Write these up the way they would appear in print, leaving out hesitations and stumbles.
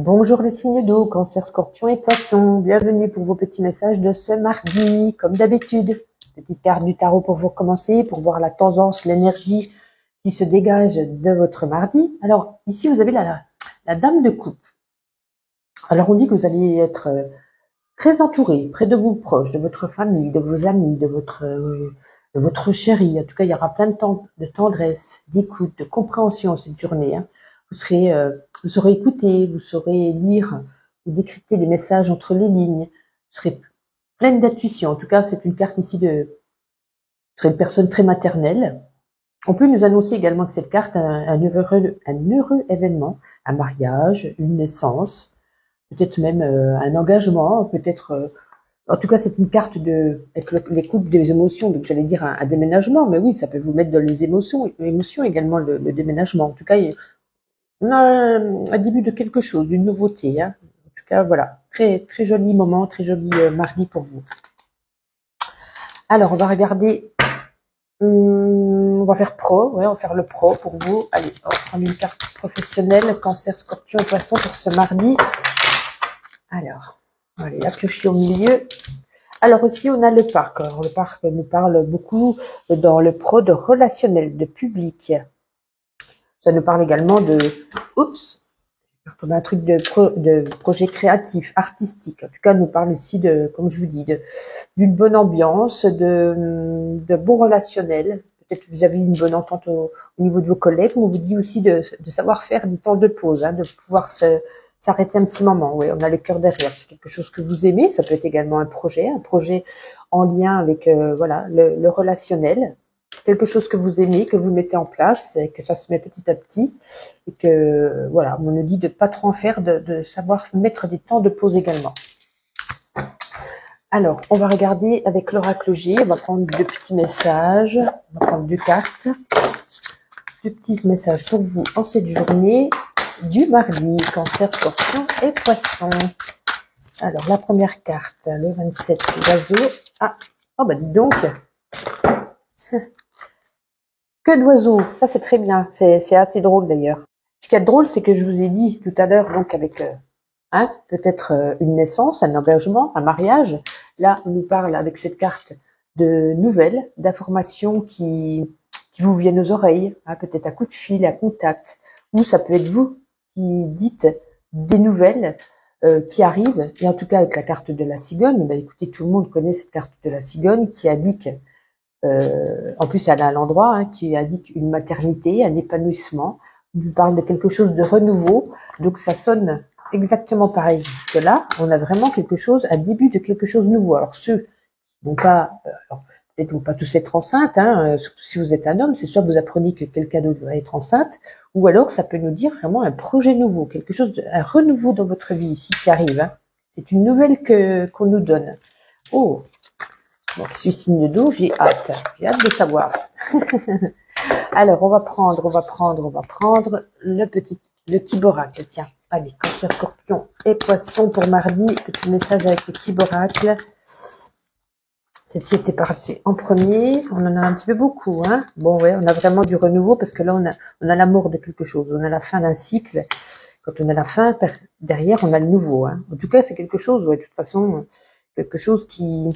Bonjour les signes d'eau, Cancer, Scorpion et Poisson. Bienvenue pour vos petits messages de ce mardi, comme d'habitude. Petite carte du tarot pour vous commencer, pour voir la tendance, l'énergie qui se dégage de votre mardi. Alors ici vous avez la dame de coupe. Alors on dit que vous allez être très entouré, près de vous proches, de votre famille, de vos amis, de votre chéri. En tout cas, il y aura plein de tendresse, d'écoute, de compréhension cette journée. Hein. Vous saurez écouter, vous saurez lire ou décrypter des messages entre les lignes. Vous serez pleine d'intuition. En tout cas, c'est une carte ici vous serez une personne très maternelle. On peut nous annoncer également que cette carte a un heureux événement, un mariage, une naissance, peut-être même un engagement, peut-être. En tout cas, c'est une carte avec les coupes des émotions. Donc, j'allais dire un déménagement, mais oui, ça peut vous mettre dans les émotions également le déménagement. En tout cas, on a un début de quelque chose, d'une nouveauté. Hein. En tout cas, voilà, très très joli moment, très joli mardi pour vous. Alors, on va regarder. On va faire pro, ouais, on va faire le pro pour vous. Allez, on va prendre une carte professionnelle, Cancer, Scorpion et Poisson pour ce mardi. Alors, allez, la piocher au milieu. Alors aussi, on a le parc. Alors, le parc nous parle beaucoup dans le pro de relationnel, de public. Ça nous parle également de... Oups, on a un truc de projet créatif, artistique. En tout cas, nous parle ici de, comme je vous dis, d'une bonne ambiance, de beaux relationnels. Peut-être que vous avez une bonne entente au niveau de vos collègues, mais on vous dit aussi de savoir faire des temps de pause, hein, de pouvoir s'arrêter un petit moment. Oui, on a le cœur derrière. C'est quelque chose que vous aimez. Ça peut être également un projet en lien avec voilà le relationnel. Quelque chose que vous aimez, que vous mettez en place, et que ça se met petit à petit, et que voilà, on nous dit de pas trop en faire, de savoir mettre des temps de pause également. Alors, on va regarder avec l'oracle G, on va prendre deux petits messages, on va prendre deux cartes, deux petits messages pour vous en cette journée du mardi, Cancer, Scorpion et Poisson. Alors, la première carte, le 27, l'oiseau. Ah, oh bah dis donc. Que d'oiseaux, ça c'est très bien, c'est assez drôle d'ailleurs. Ce qui est drôle, c'est que je vous ai dit tout à l'heure, donc avec peut-être une naissance, un engagement, un mariage. Là, on nous parle avec cette carte de nouvelles, d'informations qui vous viennent aux oreilles, hein, peut-être à coup de fil, à contact, ou ça peut être vous qui dites des nouvelles qui arrivent. Et en tout cas, avec la carte de la cigogne, ben, écoutez, tout le monde connaît cette carte de la cigogne qui indique en plus, elle a à l'endroit hein, qui indique une maternité, un épanouissement. On nous parle de quelque chose de renouveau. Donc, ça sonne exactement pareil que là. On a vraiment quelque chose, un début de quelque chose de nouveau. Alors, ceux qui n'ont pas, peut-être vont pas tous être enceintes, hein, surtout si vous êtes un homme, c'est soit vous apprenez que quelqu'un d'autre va être enceinte, ou alors ça peut nous dire vraiment un projet nouveau, quelque chose, un renouveau dans votre vie ici qui arrive. Hein. C'est une nouvelle qu'on nous donne. Oh, donc, je suis signe d'eau, j'ai hâte de savoir. Alors, on va prendre le petit oracle. Tiens, allez, Cancer, Scorpion et Poisson pour mardi. Petit message avec le petit oracle. Celle-ci était partie en premier. On en a un petit peu beaucoup, hein. Bon, ouais, on a vraiment du renouveau parce que là, on a l'amour de quelque chose. On a la fin d'un cycle. Quand on a la fin, derrière, on a le nouveau, hein. En tout cas, c'est quelque chose, ouais, de toute façon, quelque chose qui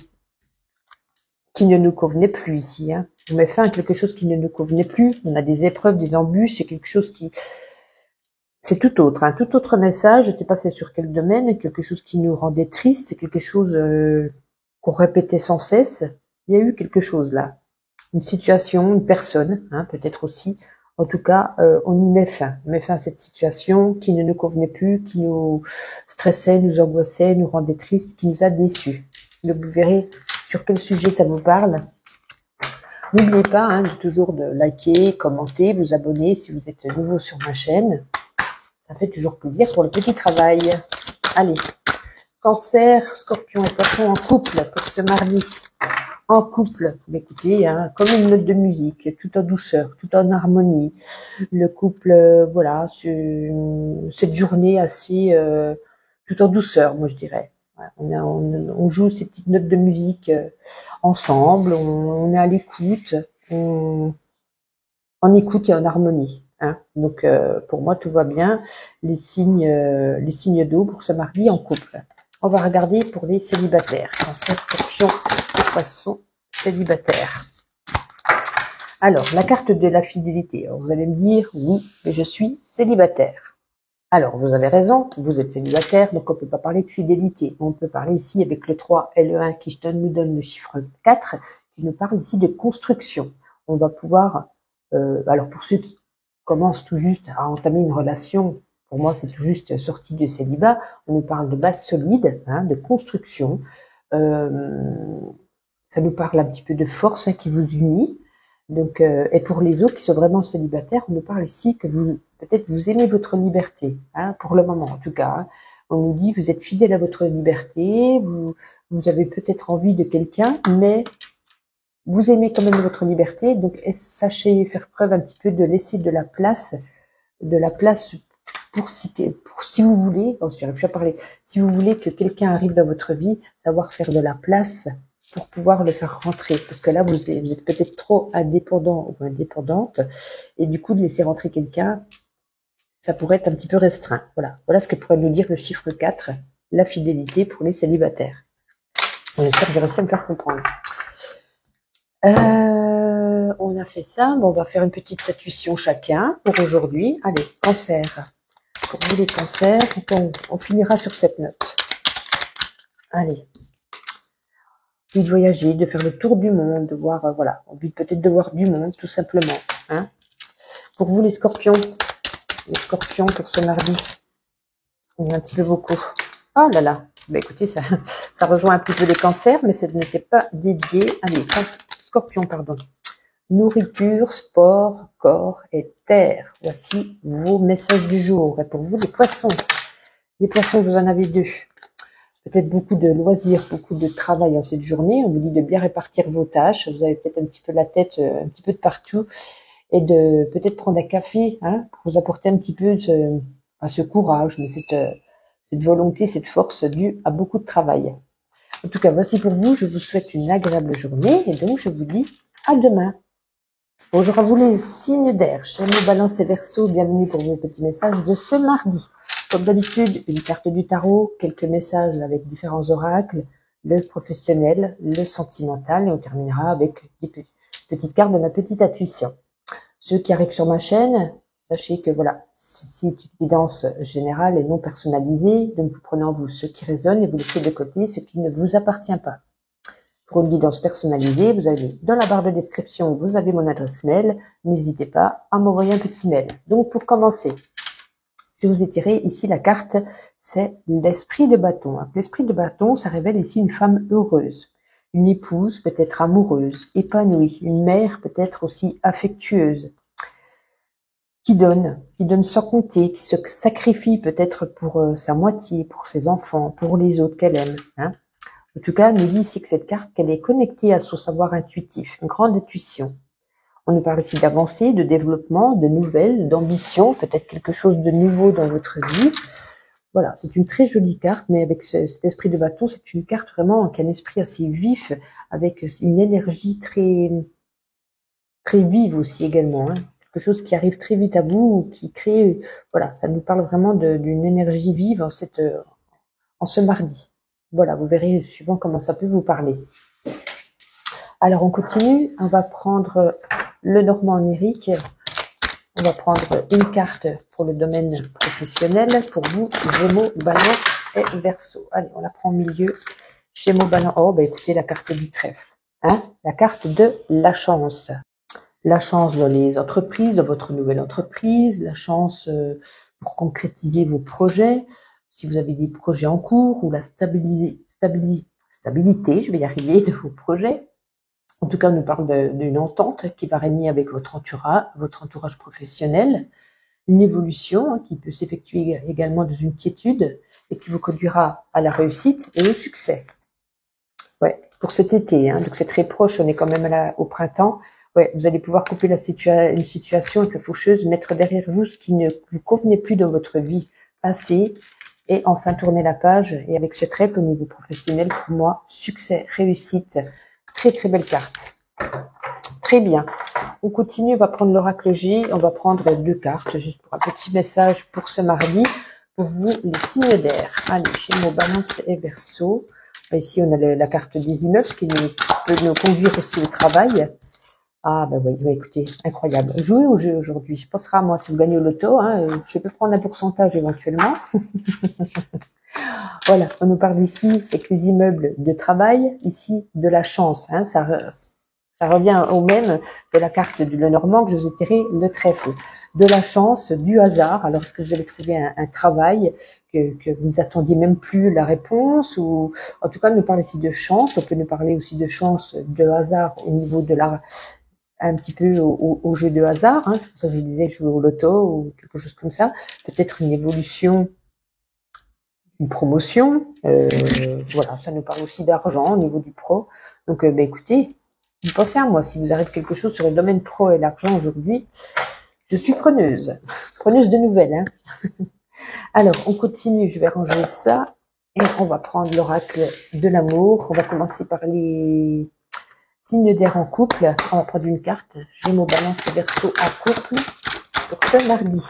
ne nous convenait plus ici. Hein. On met fin à quelque chose qui ne nous convenait plus. On a des épreuves, des embûches, c'est quelque chose qui... C'est tout autre, un tout autre message. Je ne sais pas c'est sur quel domaine, quelque chose qui nous rendait triste, c'est quelque chose qu'on répétait sans cesse. Il y a eu quelque chose là. Une situation, une personne, hein, peut-être aussi. En tout cas, on y met fin. On met fin à cette situation qui ne nous convenait plus, qui nous stressait, nous angoissait, nous rendait triste, qui nous a déçus. Donc vous verrez sur quel sujet ça vous parle. N'oubliez pas hein, de toujours de liker, commenter, vous abonner si vous êtes nouveau sur ma chaîne. Ça fait toujours plaisir pour le petit travail. Allez, Cancer, Scorpion et Poisson en couple pour ce mardi. En couple, écoutez, hein, comme une note de musique, tout en douceur, tout en harmonie. Le couple, voilà, cette journée assez, tout en douceur, moi je dirais. On joue ces petites notes de musique ensemble, on est à l'écoute, on écoute et en harmonie. Hein. Donc, pour moi, tout va bien. Les signes d'eau pour ce mardi en couple. On va regarder pour les célibataires. Cancer, Scorpion, Poisson, célibataire. Alors, la carte de la fidélité. Alors, vous allez me dire, oui, mais je suis célibataire. Alors, vous avez raison, vous êtes célibataire, donc on ne peut pas parler de fidélité. On peut parler ici avec le 3 et le 1 qui nous donne le chiffre 4, qui nous parle ici de construction. On va pouvoir, alors pour ceux qui commencent tout juste à entamer une relation, pour moi c'est tout juste sorti du célibat, on nous parle de base solide, hein, de construction. Ça nous parle un petit peu de force, hein, qui vous unit. Donc, et pour les autres qui sont vraiment célibataires, on nous parle ici que peut-être vous aimez votre liberté, hein, pour le moment en tout cas. Hein. On nous dit vous êtes fidèle à votre liberté, vous avez peut-être envie de quelqu'un, mais vous aimez quand même votre liberté. Donc sachez faire preuve un petit peu de laisser de la place pour si vous voulez, j'arrive plus à parler, si vous voulez que quelqu'un arrive dans votre vie, savoir faire de la place pour pouvoir le faire rentrer. Parce que là, vous êtes peut-être trop indépendant ou indépendante, et du coup, de laisser rentrer quelqu'un, ça pourrait être un petit peu restreint. Voilà ce que pourrait nous dire le chiffre 4, la fidélité pour les célibataires. J'espère que j'ai réussi à me faire comprendre. On a fait ça, bon, on va faire une petite intuition chacun pour aujourd'hui. Allez, cancer. Pour vous les cancers, on finira sur cette note. Allez. Envie de voyager, de faire le tour du monde, de voir, voilà, envie peut-être de voir du monde, tout simplement. Hein. Pour vous les scorpions pour ce mardi, il y a un petit peu beaucoup. Oh là là, bah écoutez, ça rejoint un petit peu les cancers, mais ça n'était pas dédié. Allez, scorpion, pardon. Nourriture, sport, corps et terre. Voici vos messages du jour. Et pour vous les poissons, vous en avez 2. Peut-être beaucoup de loisirs, beaucoup de travail en cette journée. On vous dit de bien répartir vos tâches. Vous avez peut-être un petit peu la tête un petit peu de partout. Et de peut-être prendre un café, hein, pour vous apporter un petit peu ce courage, mais cette volonté, cette force due à beaucoup de travail. En tout cas, voici pour vous. Je vous souhaite une agréable journée. Et donc, je vous dis à demain. Bonjour à vous les signes d'air. Gémeaux, Balance et Verseau, bienvenue pour vos petits messages de ce mardi. Comme d'habitude, une carte du tarot, quelques messages avec différents oracles, le professionnel, le sentimental, et on terminera avec des petites cartes de ma petite intuition. Ceux qui arrivent sur ma chaîne, sachez que voilà, c'est une guidance générale et non personnalisée, donc vous prenez en vous ce qui résonne et vous laissez de côté ce qui ne vous appartient pas. Pour une guidance personnalisée, vous avez dans la barre de description, vous avez mon adresse mail. N'hésitez pas à m'envoyer un petit mail. Donc, pour commencer, je vous ai tiré ici la carte, c'est l'esprit de bâton. L'esprit de bâton, ça révèle ici une femme heureuse, une épouse peut-être amoureuse, épanouie, une mère peut-être aussi affectueuse, qui donne sans compter, qui se sacrifie peut-être pour sa moitié, pour ses enfants, pour les autres qu'elle aime. Hein. En tout cas, nous dit ici que cette carte, qu'elle est connectée à son savoir intuitif, une grande intuition. On nous parle ici d'avancée, de développement, de nouvelles, d'ambition, peut-être quelque chose de nouveau dans votre vie. Voilà, c'est une très jolie carte, mais avec cet esprit de bâton, c'est une carte vraiment qui a un esprit assez vif, avec une énergie très, très vive aussi également. Hein. Quelque chose qui arrive très vite à vous, qui crée, voilà, ça nous parle vraiment d'une énergie vive en ce mardi. Voilà, vous verrez suivant comment ça peut vous parler. Alors, on continue. On va prendre le normand onirique. On va prendre une carte pour le domaine professionnel. Pour vous, Gémeaux, Balance et Verseau. Allez, on la prend au milieu. Gémeaux, Balance. Oh, bah écoutez, la carte du trèfle. Hein, la carte de la chance. La chance dans les entreprises, dans votre nouvelle entreprise. La chance pour concrétiser vos projets. Si vous avez des projets en cours ou la stabilité, je vais y arriver, de vos projets. En tout cas, on nous parle d'une entente qui va régner avec votre entourage professionnel, une évolution hein, qui peut s'effectuer également dans une quiétude et qui vous conduira à la réussite et au succès. Ouais, pour cet été, hein, donc c'est très proche, on est quand même là au printemps. Ouais, vous allez pouvoir couper une situation un peu faucheuse, mettre derrière vous ce qui ne vous convenait plus dans votre vie passée et enfin tourner la page. Et avec ce trèfle au niveau professionnel, pour moi, succès, réussite, très très belle carte. Très bien. on continue, on va prendre l'oracle J, on va prendre 2 cartes, juste pour un petit message pour ce mardi, pour vous, les signes d'air. Allez, Gémeaux, Balance et Verseau. Ici, on a la carte des immeubles, qui peut nous conduire aussi au travail. Ah, ben oui, écoutez, incroyable. Jouez au jeu aujourd'hui. Je penserai à moi si vous gagnez au loto. Hein, je peux prendre un pourcentage éventuellement. Voilà, on nous parle ici avec les immeubles de travail, ici de la chance. Hein, ça revient au même de la carte du Lenormand que je vous ai tiré le trèfle. De la chance, du hasard. Alors, est-ce que vous allez trouver un travail que vous ne attendiez même plus la réponse, ou en tout cas, on nous parle ici de chance. On peut nous parler aussi de chance, de hasard au niveau de un petit peu au jeu de hasard. Hein, c'est pour ça que je disais jouer au loto ou quelque chose comme ça. Peut-être une évolution, une promotion. Voilà, ça nous parle aussi d'argent au niveau du pro. Donc, écoutez, vous pensez à moi, si vous arrive quelque chose sur le domaine pro et l'argent aujourd'hui, je suis preneuse de nouvelles. Hein. Alors, on continue, je vais ranger ça et on va prendre l'oracle de l'amour. On va commencer par les signes d'air en couple. On va prendre une carte, Gémeaux, Balance et Verseau en couple pour ce mardi.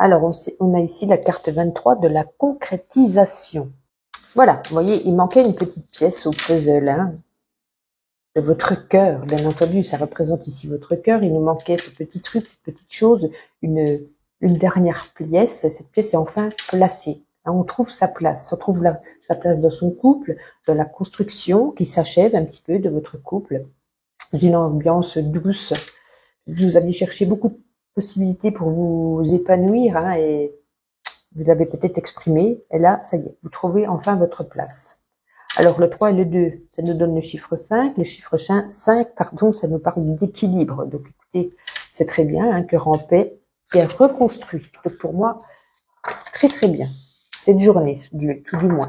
Alors, on a ici la carte 23 de la concrétisation. Voilà, vous voyez, il manquait une petite pièce au puzzle, hein, de votre cœur, bien entendu, ça représente ici votre cœur. Il nous manquait ce petit truc, cette petite chose, une dernière pièce. Cette pièce est enfin placée. Hein, on trouve sa place, on trouve sa place dans son couple, dans la construction qui s'achève un petit peu de votre couple, dans une ambiance douce. Vous allez chercher beaucoup de possibilités pour vous épanouir, hein, et vous l'avez peut-être exprimé, et là, ça y est, vous trouvez enfin votre place. Alors, le 3 et le 2, ça nous donne le chiffre 5. Le chiffre 5, pardon, ça nous parle d'équilibre. Donc, écoutez, c'est très bien, un cœur en paix qui est reconstruit. Donc, pour moi, très très bien. Cette journée, tout du moins.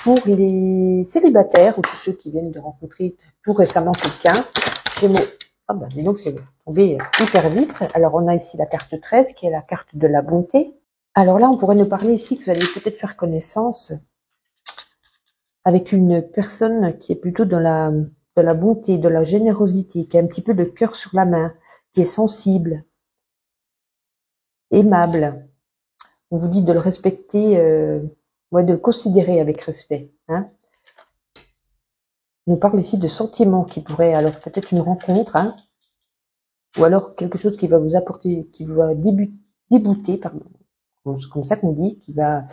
Pour les célibataires ou tous ceux qui viennent de rencontrer tout récemment quelqu'un, Gémeaux. Ah bah, dis donc, c'est tombé hyper vite. Alors, on a ici la carte 13, qui est la carte de la bonté. Alors là, on pourrait nous parler ici que vous allez peut-être faire connaissance avec une personne qui est plutôt de la bonté, de la générosité, qui a un petit peu le cœur sur la main, qui est sensible, aimable. On vous dit de le respecter, de le considérer avec respect. Hein. On nous parle ici de sentiments qui pourraient, alors peut-être une rencontre, hein, ou alors quelque chose qui va vous apporter, qui va débouter, pardon, c'est comme ça qu'on dit, qui va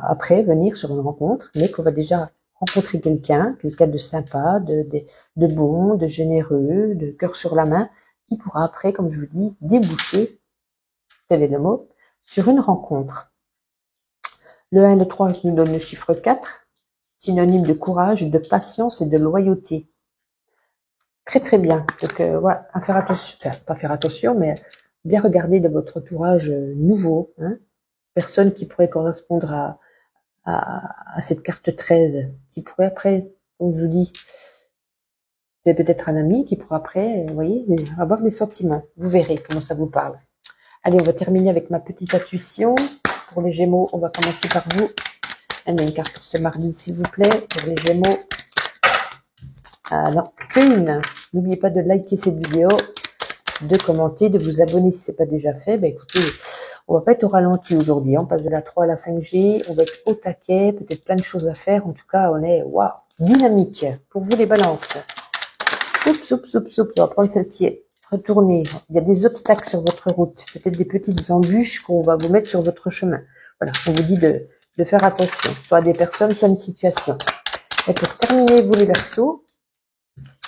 après venir sur une rencontre, mais qu'on va déjà rencontrer quelqu'un de sympa, de bon, de généreux, de cœur sur la main, qui pourra après, comme je vous dis, déboucher, tel est le mot, sur une rencontre. Le 1 et le 3 nous donnent le chiffre 4, synonyme de courage, de patience et de loyauté. Très très bien. Donc voilà, à faire attention, enfin, pas faire attention, mais bien regarder de votre entourage nouveau, hein, personne qui pourrait correspondre à cette carte 13, qui pourrait après, on vous dit, c'est peut-être un ami qui pourra après, vous voyez, avoir des sentiments. Vous verrez comment ça vous parle. Allez, on va terminer avec ma petite intuition. Pour les Gémeaux, on va commencer par vous. Allez, une carte pour ce mardi, s'il vous plaît. Pour les Gémeaux. Alors, une. N'oubliez pas de liker cette vidéo, de commenter, de vous abonner si ce n'est pas déjà fait. Ben écoutez, on va pas être au ralenti aujourd'hui. On passe de la 3 à la 5G. On va être au taquet. Peut-être plein de choses à faire. En tout cas, on est dynamique. Pour vous, les balances. On va prendre celle-ci. Retournez. Il y a des obstacles sur votre route. Peut-être des petites embûches qu'on va vous mettre sur votre chemin. Voilà. On vous dit de faire attention. Soit à des personnes, soit à une situation. Et pour terminer, vous, les Verseaux.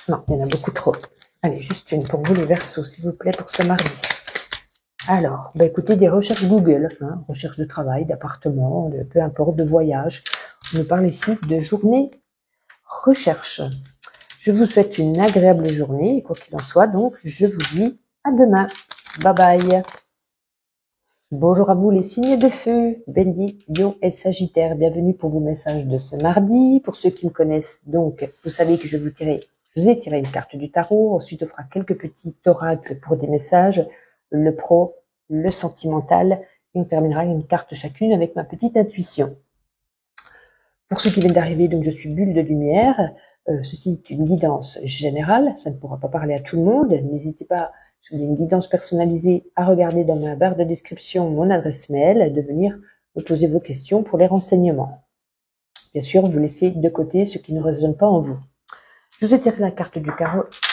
Non, il y en a beaucoup trop. Allez, juste une pour vous, les Verseaux, s'il vous plaît, pour ce mardi. Alors, écoutez, des recherches Google, hein, recherche de travail, d'appartement, peu importe, de voyage. On nous parle ici de journée recherche. Je vous souhaite une agréable journée, et quoi qu'il en soit, donc, je vous dis à demain. Bye bye. Bonjour à vous les signes de feu, Bélier, Lion et Sagittaire. Bienvenue pour vos messages de ce mardi. Pour ceux qui me connaissent, donc, vous savez que je vous ai tiré une carte du tarot. Ensuite, on fera quelques petits oracles pour des messages, le pro, le sentimental, et on terminera une carte chacune avec ma petite intuition. Pour ceux qui viennent d'arriver, donc je suis Bulle de Lumière. ceci est une guidance générale, ça ne pourra pas parler à tout le monde. N'hésitez pas, si vous voulez une guidance personnalisée, à regarder dans ma barre de description mon adresse mail, de venir me poser vos questions pour les renseignements. Bien sûr, vous laissez de côté ce qui ne résonne pas en vous. Je vous ai tiré la carte du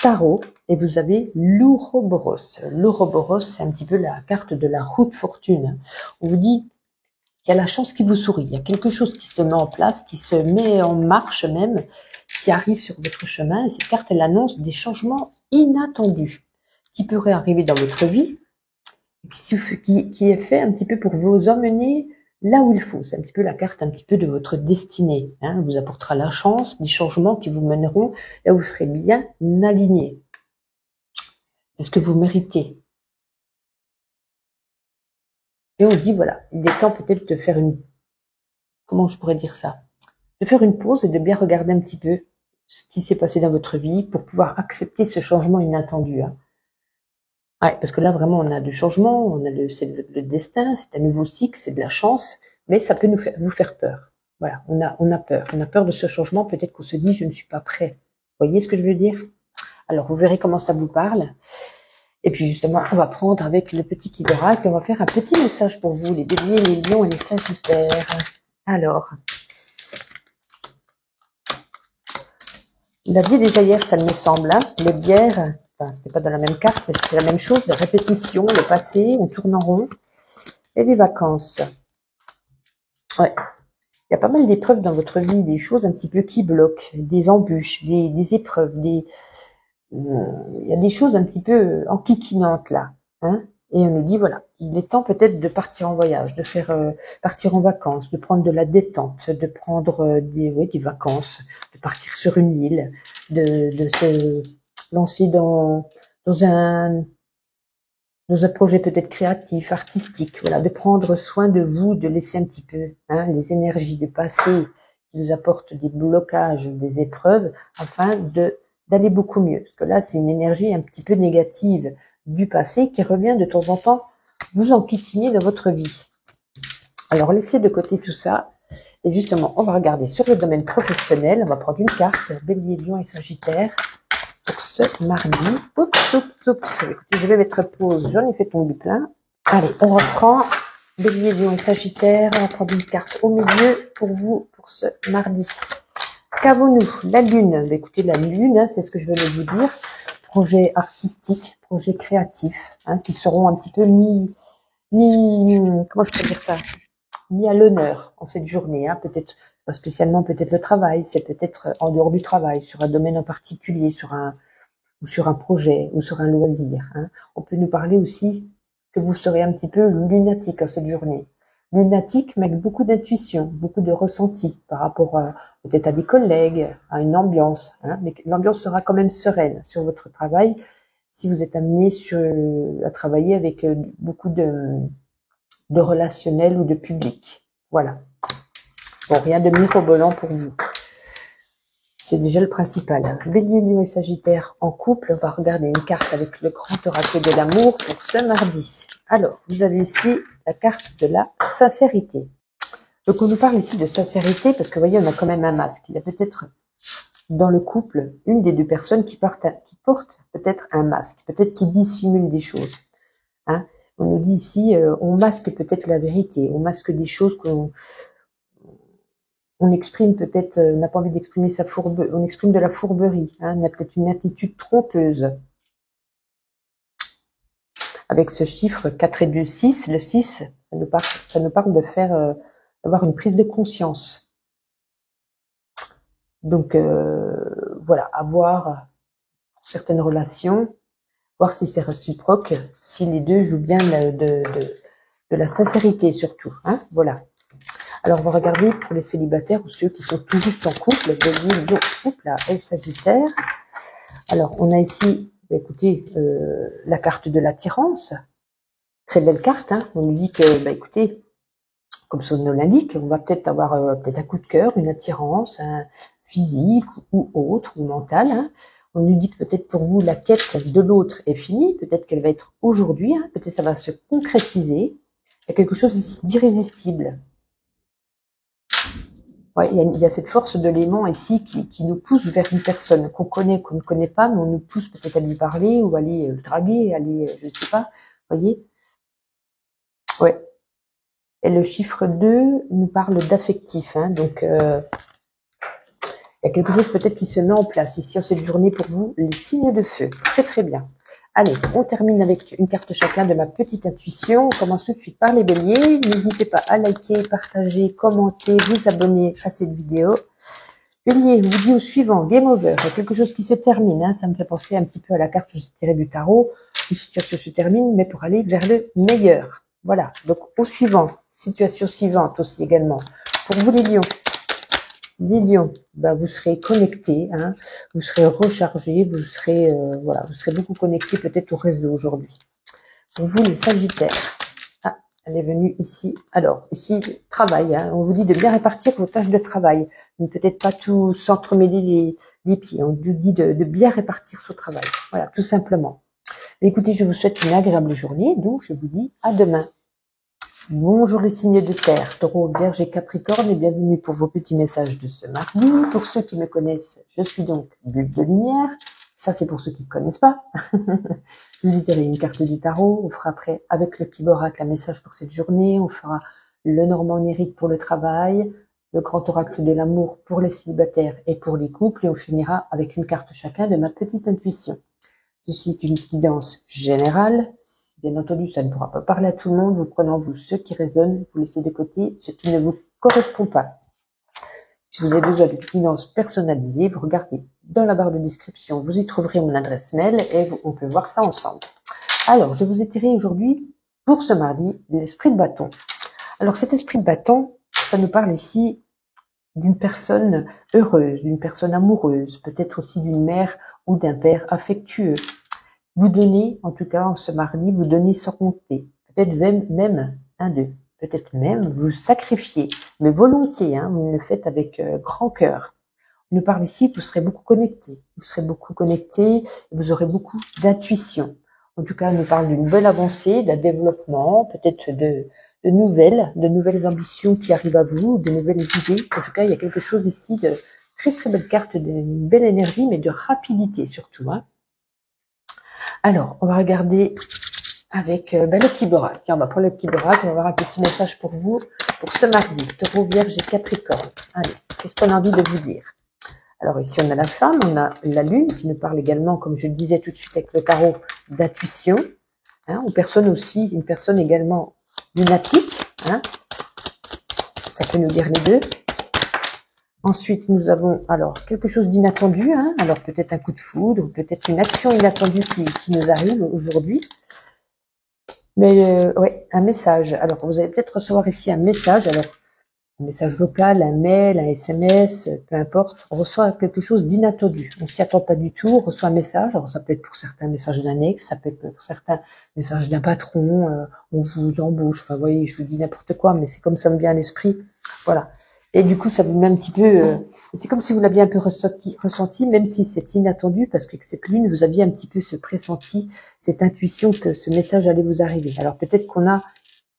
tarot et vous avez l'Ouroboros. L'Ouroboros, c'est un petit peu la carte de la roue de fortune. On vous dit qu'il y a la chance qui vous sourit, il y a quelque chose qui se met en place, qui se met en marche même, qui arrive sur votre chemin. Et cette carte, elle annonce des changements inattendus qui pourraient arriver dans votre vie, qui est fait un petit peu pour vous emmener là où il faut. C'est un petit peu la carte un petit peu de votre destinée. Elle vous apportera la chance, des changements qui vous mèneront là où vous serez bien aligné. C'est ce que vous méritez. Et on dit, voilà, il est temps peut-être de faire une... Comment je pourrais dire ça? De faire une pause et de bien regarder un petit peu ce qui s'est passé dans votre vie pour pouvoir accepter ce changement inattendu. Ouais, parce que là, vraiment, on a du changement, on a c'est le destin, c'est un nouveau cycle, c'est de la chance, mais ça peut vous faire peur. Voilà, on a peur de ce changement. Peut-être qu'on se dit, je ne suis pas prêt. Vous voyez ce que je veux dire? Alors, vous verrez comment ça vous parle. Et puis, justement, on va prendre avec le petit guide oracle, on va faire un petit message pour vous, les béliers, les lions et les sagittaires. Alors, vous l'aviez déjà hier, ça me semble, hein, les bières. Enfin, c'était pas dans la même carte, mais c'était la même chose, la répétition, le passé, on tourne en rond, et les vacances. Ouais, il y a pas mal d'épreuves dans votre vie, des choses un petit peu qui bloquent, des embûches, des épreuves, il y a des choses un petit peu enquiquinantes là, hein. Et on nous dit, voilà, il est temps peut-être de partir en voyage, de faire partir en vacances, de prendre de la détente, de prendre des vacances, de partir sur une île, de se lancer dans un projet peut-être créatif, artistique, voilà, de prendre soin de vous, de laisser un petit peu les énergies du passé qui nous apportent des blocages, des épreuves, afin d'aller beaucoup mieux. Parce que là, c'est une énergie un petit peu négative du passé qui revient de temps en temps vous enquiquiner dans votre vie. Alors, laissez de côté tout ça. Et justement, on va regarder sur le domaine professionnel. On va prendre une carte, Bélier, Lion et Sagittaire, pour ce mardi. Oups. Écoutez, je vais mettre pause. J'en ai fait tomber plein. Allez, on reprend. Bélier, Lion et Sagittaire. On va prendre une carte au milieu pour vous, pour ce mardi. Qu'avons-nous? La Lune. Écoutez, la Lune, c'est ce que je venais de vous dire. Projets artistiques, projets créatifs, qui seront un petit peu comment je peux dire ça? Mis à l'honneur en cette journée, peut-être pas spécialement peut-être le travail, c'est peut-être en dehors du travail, sur un domaine en particulier, sur un projet ou sur un loisir. On peut nous parler aussi que vous serez un petit peu lunatique en cette journée. Lunatique, mais avec beaucoup d'intuition, beaucoup de ressenti par rapport peut-être à des collègues, à une ambiance. Mais l'ambiance sera quand même sereine sur votre travail si vous êtes amené à travailler avec beaucoup de relationnel ou de public. Voilà. Bon, rien de mirobolant pour vous. C'est déjà le principal. Bélier, Lion et Sagittaire en couple. On va regarder une carte avec le grand oracle de l'amour pour ce mardi. Alors, vous avez ici la carte de la sincérité. Donc, on nous parle ici de sincérité parce que, vous voyez, on a quand même un masque. Il y a peut-être dans le couple une des deux personnes qui porte peut-être un masque, peut-être qui dissimule des choses. On nous dit ici, on masque peut-être la vérité, on masque des choses on exprime peut-être, on n'a pas envie d'exprimer on exprime de la fourberie, on a peut-être une attitude trompeuse. Avec ce chiffre 4 et 2, 6, le 6, ça nous parle de faire, d'avoir une prise de conscience. Donc, voilà, avoir certaines relations, voir si c'est réciproque, si les deux jouent bien de la sincérité surtout, voilà. Alors, on va regarder pour les célibataires ou ceux qui sont tout juste en couple, Bélier, Lion, et Sagittaire. Alors, on a ici, écoutez, la carte de l'attirance. Très belle carte, On nous dit que, écoutez, comme son nom l'indique, on va peut-être avoir peut-être un coup de cœur, une attirance, physique ou autre, ou mentale. On nous dit que peut-être pour vous, la quête de l'autre est finie. Peut-être qu'elle va être aujourd'hui. Peut-être ça va se concrétiser. Il y a quelque chose ici d'irrésistible. Ouais, il y a cette force de l'aimant ici qui nous pousse vers une personne qu'on connaît, qu'on ne connaît pas, mais on nous pousse peut-être à lui parler ou à aller le draguer, aller, je ne sais pas, voyez. Ouais. Et le chiffre 2 nous parle d'affectif, hein, donc il y a quelque chose peut-être qui se met en place ici en cette journée pour vous, les signes de feu. Très très bien. Allez, on termine avec une carte chacun de ma petite intuition. On commence tout de suite par les béliers. N'hésitez pas à liker, partager, commenter, vous abonner à cette vidéo. Bélier, vous dit au suivant, game over. Il y a quelque chose qui se termine. Hein, ça me fait penser un petit peu à la carte que j'ai tirée du tarot. Une situation se termine, mais pour aller vers le meilleur. Voilà, donc au suivant. Situation suivante aussi également. Pour vous les lions. Les lions, bah, vous serez connectés, hein, vous serez rechargés, vous serez voilà, vous serez beaucoup connectés peut-être au réseau aujourd'hui. Pour vous les sagittaires, ah, elle est venue ici. Alors ici travail, hein, on vous dit de bien répartir vos tâches de travail, mais peut-être pas tout s'entremêler les pieds. On vous dit de bien répartir ce travail. Voilà, tout simplement. Écoutez, je vous souhaite une agréable journée, donc je vous dis à demain. Bonjour les signes de terre, Taureau, Vierge et Capricorne et bienvenue pour vos petits messages de ce mardi. Pour ceux qui me connaissent, je suis donc Bulle de Lumière. Ça, c'est pour ceux qui ne connaissent pas. Je vous ai tiré une carte du tarot. On fera après, avec le petit oracle, un message pour cette journée. On fera le normand onirique pour le travail, le grand oracle de l'amour pour les célibataires et pour les couples. Et on finira avec une carte chacun de ma petite intuition. Ceci est une guidance générale. Bien entendu, ça ne pourra pas parler à tout le monde. Vous prenez en vous ce qui résonne, vous laissez de côté ce qui ne vous correspond pas. Si vous avez besoin d'une guidance personnalisée, vous regardez dans la barre de description, vous y trouverez mon adresse mail et on peut voir ça ensemble. Alors, je vous ai tiré aujourd'hui, pour ce mardi, l'esprit de bâton. Alors, cet esprit de bâton, ça nous parle ici d'une personne heureuse, d'une personne amoureuse, peut-être aussi d'une mère ou d'un père affectueux. Vous donnez, en tout cas en ce mardi, vous donnez sans compter. Peut-être même un d'eux. Peut-être même vous sacrifiez, mais volontiers, hein, vous le faites avec grand cœur. On nous parle ici, vous serez beaucoup connectés. Vous serez beaucoup connectés, vous aurez beaucoup d'intuition. En tout cas, on nous parle d'une belle avancée, d'un développement, peut-être de nouvelles ambitions qui arrivent à vous, de nouvelles idées. En tout cas, il y a quelque chose ici de très très belle carte, d'une belle énergie, mais de rapidité surtout, hein. Alors, on va regarder avec le petit oracle. Tiens, on va prendre le petit oracle, on va avoir un petit message pour vous, pour ce mardi, Taureau, Vierge et Capricorne. Allez, qu'est-ce qu'on a envie de vous dire? Alors ici, on a la femme, on a la lune qui nous parle également, comme je le disais tout de suite avec le tarot, d'intuition. Hein, une personne également lunatique. Hein, ça peut nous dire les deux. Ensuite, nous avons alors quelque chose d'inattendu, hein, alors peut-être un coup de foudre, peut-être une action inattendue qui nous arrive aujourd'hui. Mais ouais, un message. Alors, vous allez peut-être recevoir ici un message, alors un message vocal, un mail, un SMS, peu importe. On reçoit quelque chose d'inattendu. On s'y attend pas du tout, on reçoit un message. Alors, ça peut être pour certains un message d'un ex, ça peut être pour certains un message d'un patron, on vous embauche. Enfin, vous voyez, je vous dis n'importe quoi, mais c'est comme ça me vient à l'esprit. Voilà. Et du coup, ça vous met un petit peu... c'est comme si vous l'aviez un peu ressenti, même si c'est inattendu, parce que cette lune, vous aviez un petit peu ce pressenti, cette intuition que ce message allait vous arriver. Alors peut-être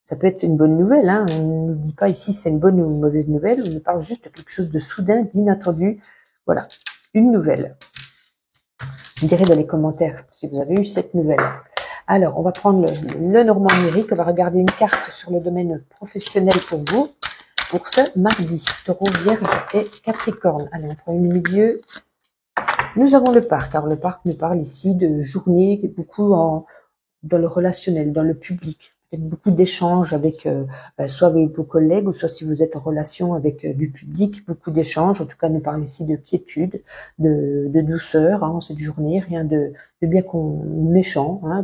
ça peut être une bonne nouvelle, hein. On ne dit pas ici si c'est une bonne ou une mauvaise nouvelle, on nous parle juste de quelque chose de soudain, d'inattendu. Voilà, une nouvelle. Vous direz dans les commentaires si vous avez eu cette nouvelle. Alors, on va prendre le normand numérique, on va regarder une carte sur le domaine professionnel pour vous. Pour ce mardi, Taureau, Vierge et Capricorne. Allez, on prend une milieu. Nous avons le parc. Alors, le parc nous parle ici de journée, beaucoup dans le relationnel, dans le public. Peut-être beaucoup d'échanges avec, soit avec vos collègues, ou soit si vous êtes en relation avec du public, beaucoup d'échanges. En tout cas, nous parle ici de quiétude, de douceur, hein, en cette journée. Rien de bien méchant, hein,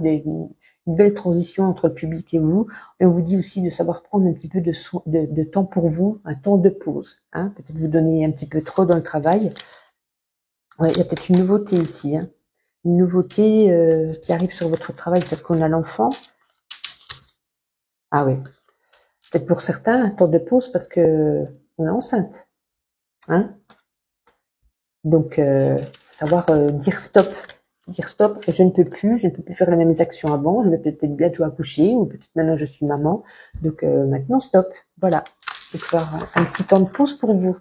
une belle transition entre le public et vous. Et on vous dit aussi de savoir prendre un petit peu de temps pour vous, un temps de pause. Hein. Peut-être vous donner un petit peu trop dans le travail. Ouais, il y a peut-être une nouveauté ici. Hein. Une nouveauté qui arrive sur votre travail parce qu'on a l'enfant. Ah oui. Peut-être pour certains, un temps de pause parce que on est enceinte. Hein. Donc, savoir dire stop. Dire stop, je ne peux plus faire les mêmes actions avant, je vais peut-être bientôt accoucher, ou peut-être maintenant je suis maman, donc maintenant stop, voilà. Donc faire un petit temps de pause pour vous.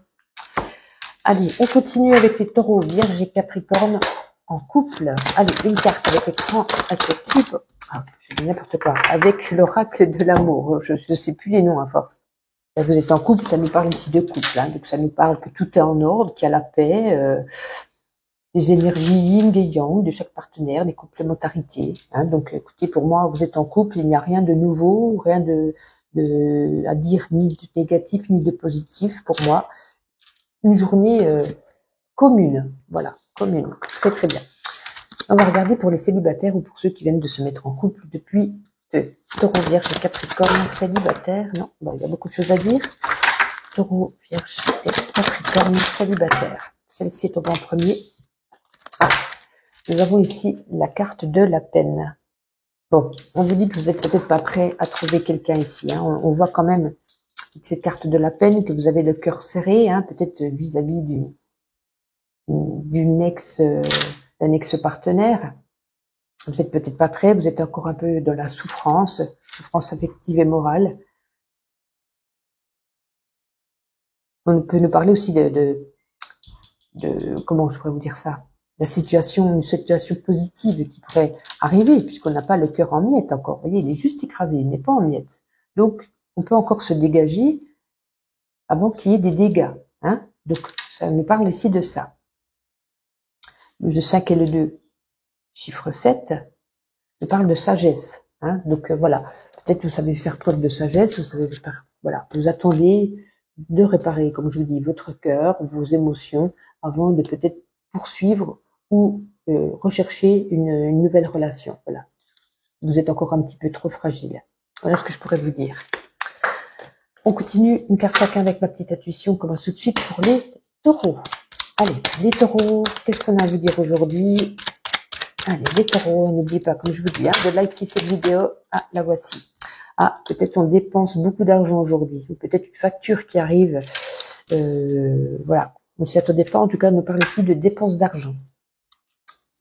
Allez, on continue avec les taureaux, vierge et capricorne en couple. Allez, une carte avec l'écran, avec le type. Ah, je dis n'importe quoi. Avec l'oracle de l'amour. Je ne sais plus les noms à force. Là, vous êtes en couple, ça nous parle ici de couple. Hein, donc ça nous parle que tout est en ordre, qu'il y a la paix, des énergies yin et yang de chaque partenaire, des complémentarités. Hein, donc écoutez, pour moi, vous êtes en couple, il n'y a rien de nouveau, rien à dire, ni de négatif, ni de positif pour moi. Une journée commune, voilà, commune, très très bien. On va regarder pour les célibataires ou pour ceux qui viennent de se mettre en couple depuis Taureau, Vierge et Capricorne, célibataire. Non, bon, il y a beaucoup de choses à dire. Taureau, Vierge et Capricorne, célibataire. Celle-ci est tombée en premier. Ah, nous avons ici la carte de la peine. Bon, on vous dit que vous n'êtes peut-être pas prêt à trouver quelqu'un ici. Hein. On voit quand même cette carte de la peine que vous avez le cœur serré, hein, peut-être vis-à-vis d'un ex-partenaire. Vous êtes peut-être pas prêt, vous êtes encore un peu dans la souffrance affective et morale. On peut nous parler aussi de comment je pourrais vous dire ça, une situation positive qui pourrait arriver, puisqu'on n'a pas le cœur en miettes encore. Vous voyez, il est juste écrasé, il n'est pas en miettes. Donc, on peut encore se dégager avant qu'il y ait des dégâts. Hein. Donc, ça nous parle ici de ça. Le 5 et le 2, chiffre 7, nous parle de sagesse. Hein. Donc, voilà. Peut-être que vous savez faire preuve de sagesse, vous savez faire, voilà. Vous attendez de réparer, comme je vous dis, votre cœur, vos émotions, avant de peut-être poursuivre ou rechercher une nouvelle relation. Voilà. Vous êtes encore un petit peu trop fragile. Voilà ce que je pourrais vous dire. On continue une carte chacun avec ma petite intuition. On commence tout de suite pour les taureaux. Allez, les taureaux, qu'est-ce qu'on a à vous dire aujourd'hui? Allez, les taureaux, n'oubliez pas, comme je vous dis, hein, de liker cette vidéo. Ah, la voici. Ah, peut-être on dépense beaucoup d'argent aujourd'hui, ou peut-être une facture qui arrive. Voilà, on ne s'y attendait pas. En tout cas, on nous parle ici de dépenses d'argent.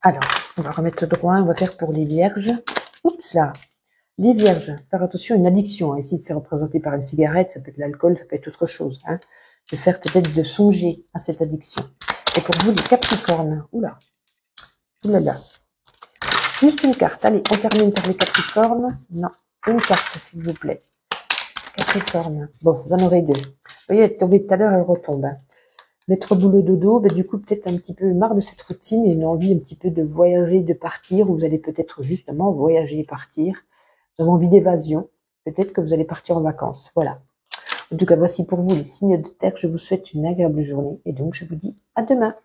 Alors, on va remettre droit. On va faire pour les vierges. Oups là, les vierges. Faire attention à une addiction. Ici, c'est représenté par une cigarette. Ça peut être l'alcool, ça peut être autre chose. Hein. De faire peut-être de songer à cette addiction. Et pour vous, les capricornes. Oula, oulala. Juste une carte. Allez, on termine par les capricornes. Non, une carte, s'il vous plaît. Capricorne. Bon, vous en aurez deux. Vous voyez, elle est tombée tout à l'heure, elle retombe. Hein. Mettre boulot dodo, ben, du coup, peut-être un petit peu marre de cette routine et une envie un petit peu de voyager, de partir, ou vous allez peut-être justement voyager et partir. Vous avez envie d'évasion. Peut-être que vous allez partir en vacances. Voilà. En tout cas, voici pour vous les signes de terre. Je vous souhaite une agréable journée et donc je vous dis à demain.